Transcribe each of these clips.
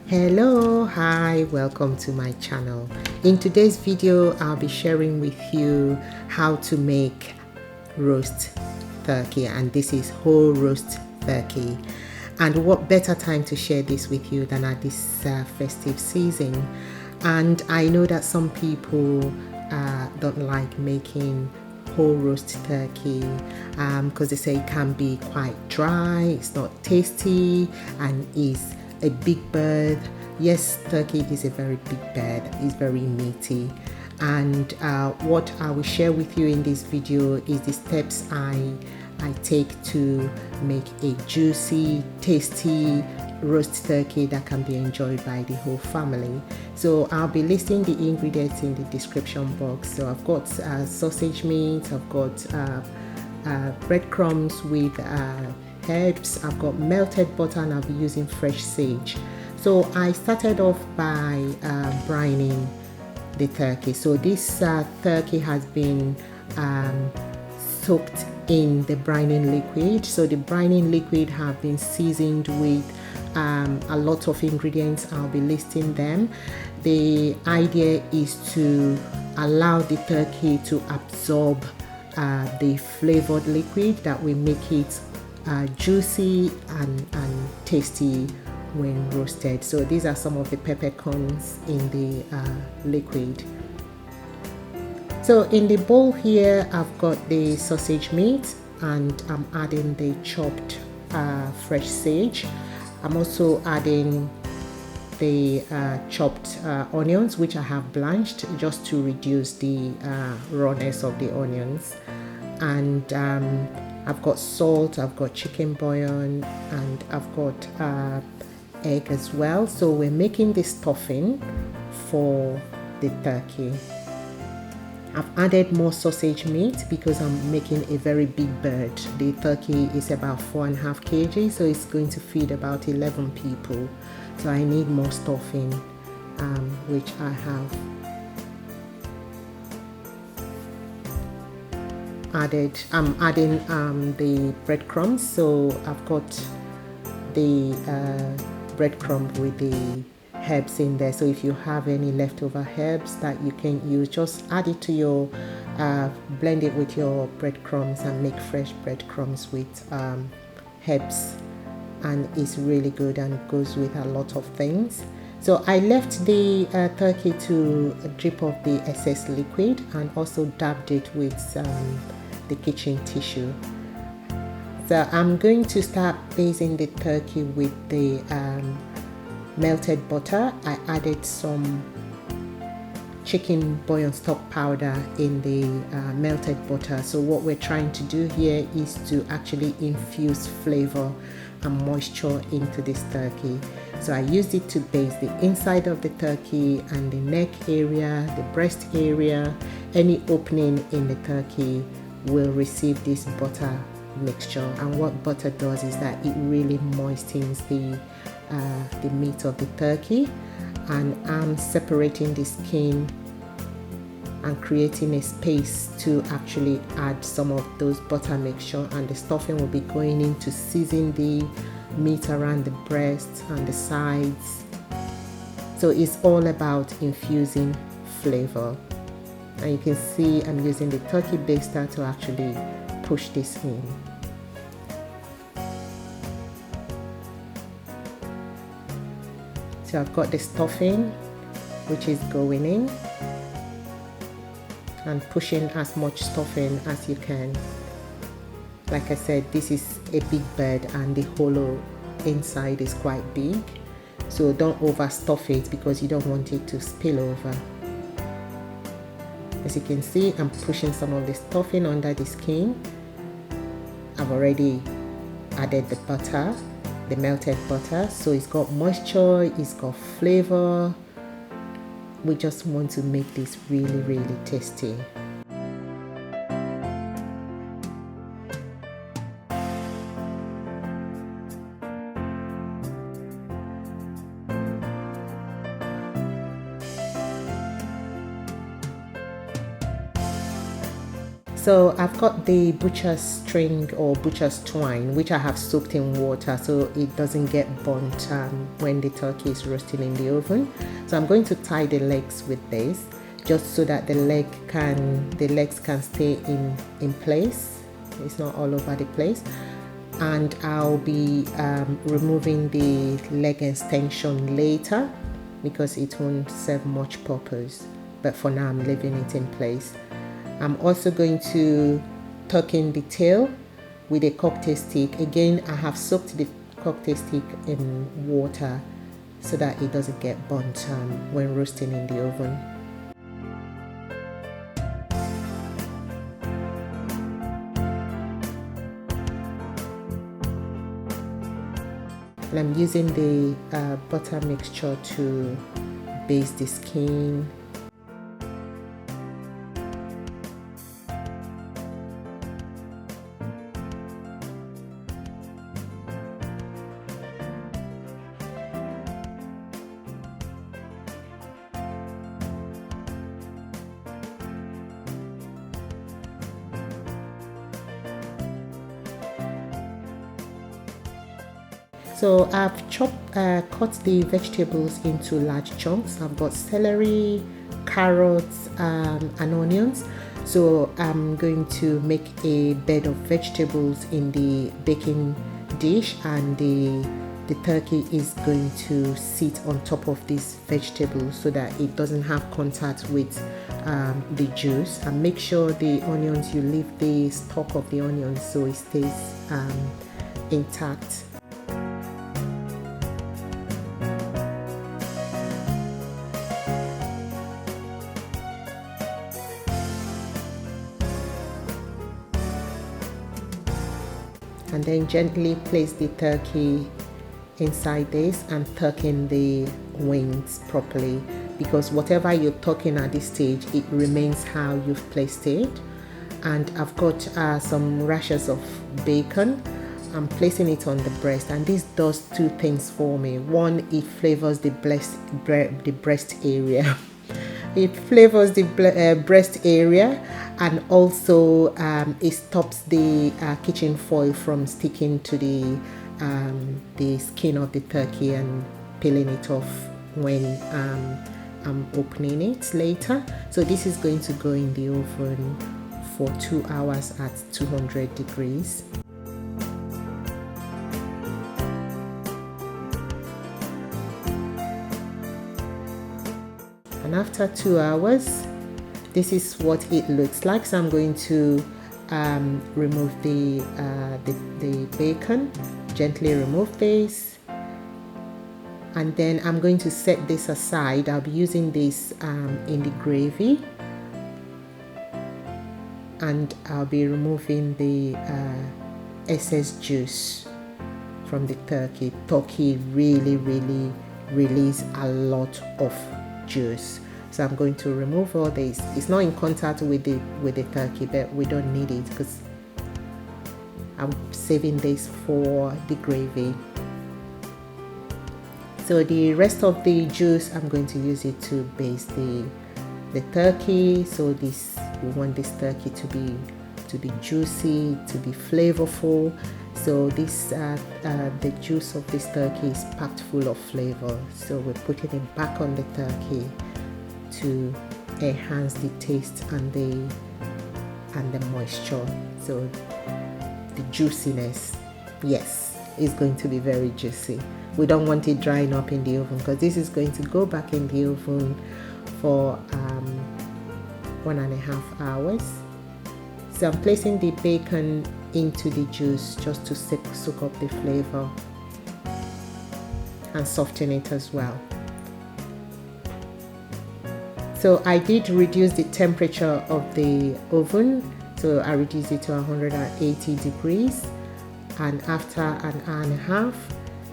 Hello, hi, welcome to my channel. In today's video I'll be sharing with you how to make roast turkey, and this is whole roast turkey. And what better time to share this with you than at this festive season. And I know that some people don't like making whole roast turkey because they say it can be quite dry, it's not tasty, and is a big bird. Yes, turkey is a very big bird, it's very meaty. And what I will share with you in this video is the steps I take to make a juicy, tasty roast turkey that can be enjoyed by the whole family. So I'll be listing the ingredients in the description box. So I've got sausage meat, I've got breadcrumbs with herbs, I've got melted butter, and I'll be using fresh sage. So I started off by brining the turkey. So this turkey has been soaked in the brining liquid. So the brining liquid have been seasoned with a lot of ingredients. I'll be listing them. The idea is to allow the turkey to absorb the flavored liquid that will make it juicy and tasty when roasted. So these are some of the peppercorns in the liquid. So in the bowl here I've got the sausage meat, and I'm adding the chopped fresh sage. I'm also adding the chopped onions, which I have blanched just to reduce the rawness of the onions. And I've got salt, I've got chicken bouillon, and I've got egg as well. So we're making the stuffing for the turkey. I've added more sausage meat because I'm making a very big bird. The turkey is about 4.5 kg, so it's going to feed about 11 people. So I need more stuffing, which I have added. I'm adding the breadcrumbs. So I've got the breadcrumb with the herbs in there. So if you have any leftover herbs that you can use, just add it to your blend it with your breadcrumbs and make fresh breadcrumbs with herbs, and it's really good and goes with a lot of things. So I left the turkey to drip off the excess liquid and also dabbed it with the kitchen tissue. So I'm going to start basting the turkey with the melted butter. I added some chicken bouillon stock powder in the melted butter. So what we're trying to do here is to actually infuse flavor and moisture into this turkey. So I used it to baste the inside of the turkey and the neck area, the breast area. Any opening in the turkey will receive this butter mixture. And what butter does is that it really moistens the meat of the turkey. And I'm separating the skin and creating a space to actually add some of those butter mixture, and the stuffing will be going in to season the meat around the breast and the sides. So it's all about infusing flavor. And you can see I'm using the turkey baster to actually push this in. So I've got the stuffing which is going in, and pushing as much stuffing as you can. Like I said, this is a big bird and the hollow inside is quite big, so don't overstuff it because you don't want it to spill over. As you can see, I'm pushing some of the stuffing under the skin. I've already added the butter, the melted butter, so it's got moisture, it's got flavor. We just want to make this really tasty. So I've got the butcher's string or butcher's twine, which I have soaked in water so it doesn't get burnt when the turkey is roasting in the oven. So I'm going to tie the legs with this, just so that the legs can stay in place. It's not all over the place. And I'll be removing the leg extension later because it won't serve much purpose. But for now, I'm leaving it in place. I'm also going to tuck in the tail with a cocktail stick. Again, I have soaked the cocktail stick in water so that it doesn't get burnt when roasting in the oven. And I'm using the butter mixture to baste the skin. So I've cut the vegetables into large chunks. I've got celery, carrots, and onions. So I'm going to make a bed of vegetables in the baking dish, and the turkey is going to sit on top of these vegetables so that it doesn't have contact with the juice. And make sure the onions, you leave the stalk of the onions so it stays intact. And then gently place the turkey inside this and tuck in the wings properly, because whatever you're tucking at this stage, it remains how you've placed it. And I've got some rashers of bacon. I'm placing it on the breast, and this does two things for me. One, it flavors the breast area. It flavors the breast area, and also it stops the kitchen foil from sticking to the skin of the turkey and peeling it off when I'm opening it later. So this is going to go in the oven for 2 hours at 200 degrees. And after 2 hours, this is what it looks like. So I'm going to remove the bacon, gently remove this, and then I'm going to set this aside. I'll be using this in the gravy, and I'll be removing the excess juice from the turkey. Turkey really release a lot of juice. So I'm going to remove all this. It's not in contact with the turkey, but we don't need it because I'm saving this for the gravy. So the rest of the juice, I'm going to use it to baste the turkey. So we want this turkey to be juicy, to be flavorful. So this the juice of this turkey is packed full of flavor. So we're putting it back on the turkey to enhance the taste and the moisture. So the juiciness, yes, is going to be very juicy. We don't want it drying up in the oven because this is going to go back in the oven for 1.5 hours. So I'm placing the bacon into the juice just to soak up the flavor and soften it as well. So I did reduce the temperature of the oven. So I reduced it to 180 degrees. And after an hour and a half,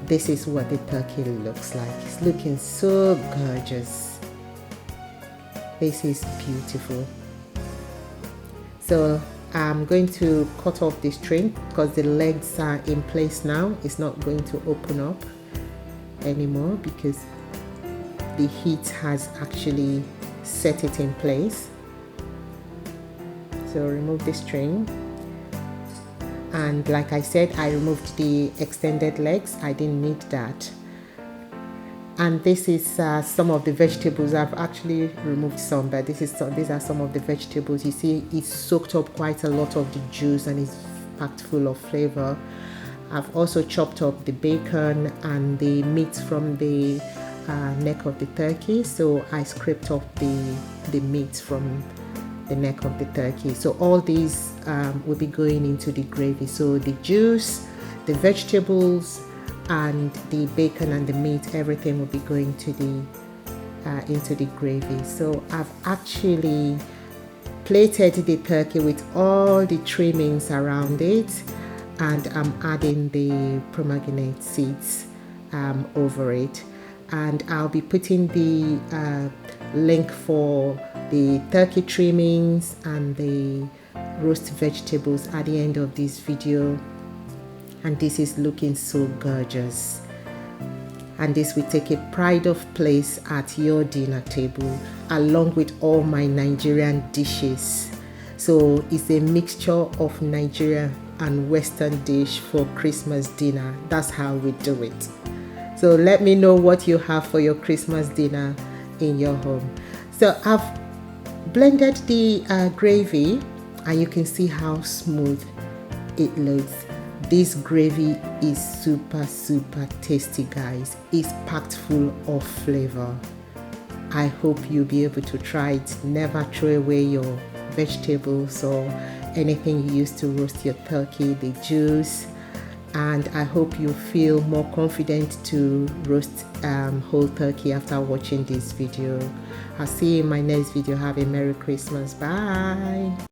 this is what the turkey looks like. It's looking so gorgeous. This is beautiful. So I'm going to cut off the string because the legs are in place now. It's not going to open up anymore because the heat has actually set it in place. So So remove the string. And like I said, I removed the extended legs. I didn't need that. And this is some of the vegetables. I've actually removed some, but these are some of the vegetables. You see, it's soaked up quite a lot of the juice and it's packed full of flavor. I've also chopped up the bacon and the meat from the neck of the turkey. So I scraped off the meat from the neck of the turkey. So all these will be going into the gravy. So the juice, the vegetables, and the bacon and the meat, everything will be going to the into the gravy. So I've actually plated the turkey with all the trimmings around it, and I'm adding the pomegranate seeds over it. And I'll be putting the link for the turkey trimmings and the roast vegetables at the end of this video. And this is looking so gorgeous, and this will take a pride of place at your dinner table along with all my Nigerian dishes. So it's a mixture of Nigerian and Western dish for Christmas dinner. That's how we do it. So let me know what you have for your Christmas dinner in your home. So I've blended the gravy, and you can see how smooth it looks. This gravy is super tasty, guys. It's packed full of flavor. I hope you'll be able to try it. Never throw away your vegetables or anything you use to roast your turkey, the juice. And I hope you feel more confident to roast whole turkey after watching this video. I'll see you in my next video. Have a Merry Christmas. Bye.